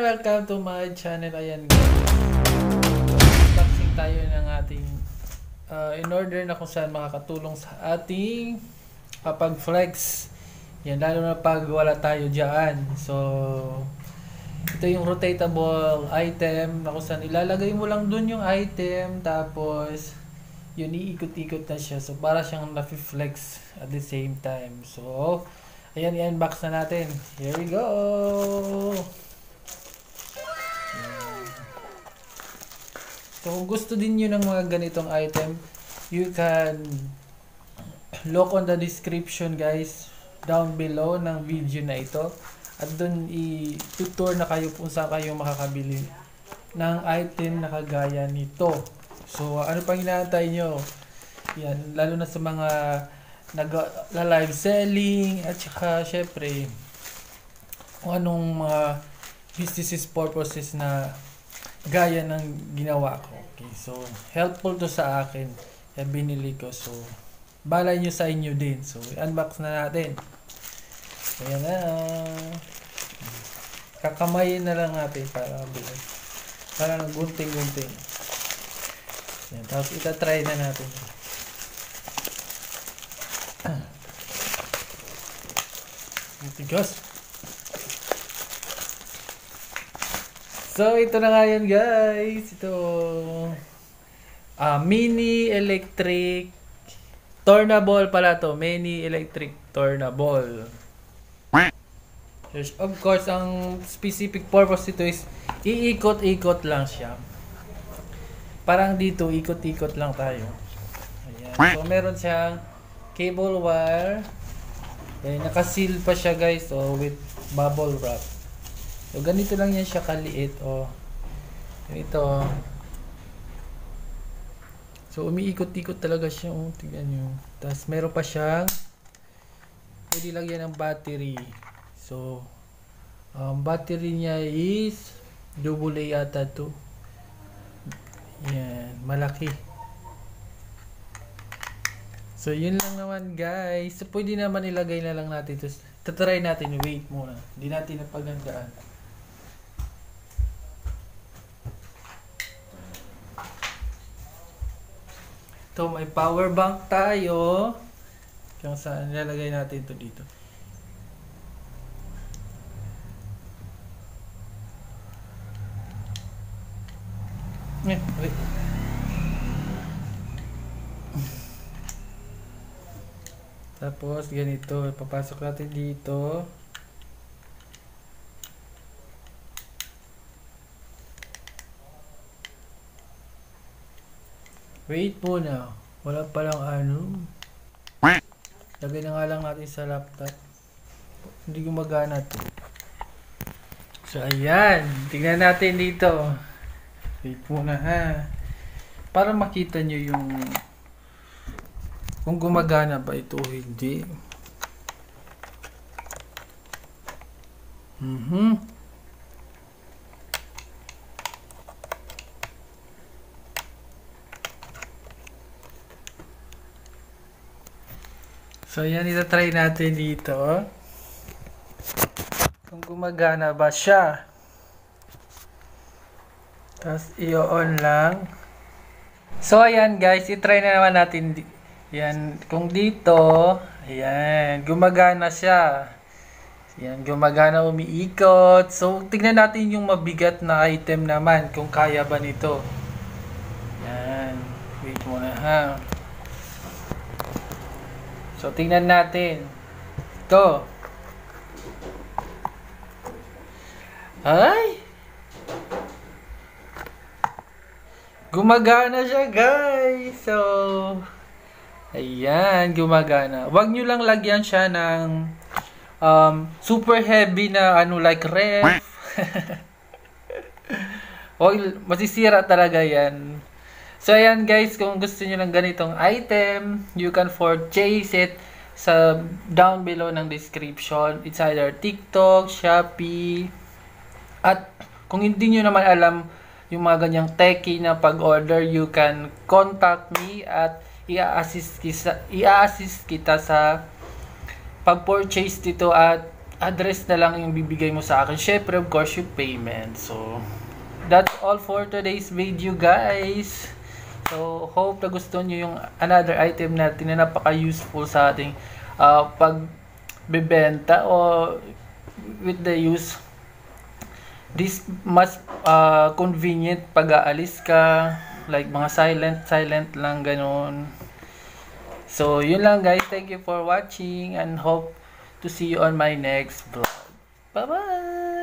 welcome to my channel. Ayan guys, unboxing tayo ng ating in order na kung saan makakatulong sa ating pag-flex. Yan, lalo na pag wala tayo dyan. So ito yung rotatable item na kung saan ilalagay mo lang dun yung item, tapos yun, iikot-ikot na siya. So para siyang nafi-flex at the same time. So ayan, i-unbox na natin. Here we go! So kung gusto din nyo ng mga ganitong item, you can look on the description guys, down below ng video na ito. At doon i-tutor na kayo kung saan kayo makakabili ng item na kagaya nito. So ano pang hinahantay nyo? Yan, lalo na sa mga nag-live selling at saka syempre kung anong mga business purposes na gaya ng ginawa ko. Okay, so helpful to sa akin, kaya binili ko. So balay nyo sa inyo din. So unbox na natin. Ayan na, kakamayin na lang natin para bilang, para gunting-gunting. Ayan, tapos itatry na natin. Matigas. So ito na nga yan guys. Ito mini electric turnable pala to. Mini electric turnable. Of course, ang specific purpose nito is iikot-ikot lang siya. Parang dito, ikot-ikot lang tayo. Ayan. So meron siyang cable wire. Ayan, nakaseal pa siya guys, with bubble wrap. So ganito lang yan siya kaliit, ito. So umiikot-ikot talaga siya, tingnan nyo. Tapos meron pa siyang pwede lagyan ng battery. So battery niya is AA yata to. Yan, malaki. So yun lang naman guys. So pwede naman ilagay na lang natin ito. Tatry natin, wait muna. Hindi natin napagandaan. Ito, may power bank tayo. Kung saan nilalagay natin ito dito. Wait. Tapos ganito, papasok natin dito. Wait muna, wala palang ano. Lagay na nga lang natin sa laptop. Hindi gumagana to. So ayan, tingnan natin dito. Wait muna ha. Para makita nyo yung kung gumagana ba ito o hindi. So yan, itatry natin dito. Kung gumagana ba siya. Tapos i-on lang. So ayan guys, i-try na naman natin. Yan, kung dito, ayan, gumagana siya. Yan, gumagana, umiikot. So tignan natin yung mabigat na item naman, kung kaya ba nito. Yan, wait muna ha. So tingnan natin. Ito. Ay! Gumagana siya guys. So ayan, gumagana. Wag nyo lang lagyan siya ng super heavy na like ref. Masisira talaga yan. So ayan guys, kung gusto nyo ng ganitong item, you can purchase it sa down below ng description. It's either TikTok, Shopee, at kung hindi nyo naman alam yung mga ganyang techie na pag-order, you can contact me at i-assist kita sa pag-purchase dito at address na lang yung bibigay mo sa akin. Syempre, of course, yung payment. So, that's all for today's video, guys. So, hope na gusto nyo yung another item natin na napaka-useful sa ating pagbebenta o with the use. This mas convenient pag aalis ka, like mga silent lang ganun. So, yun lang guys. Thank you for watching and hope to see you on my next vlog. Bye-bye!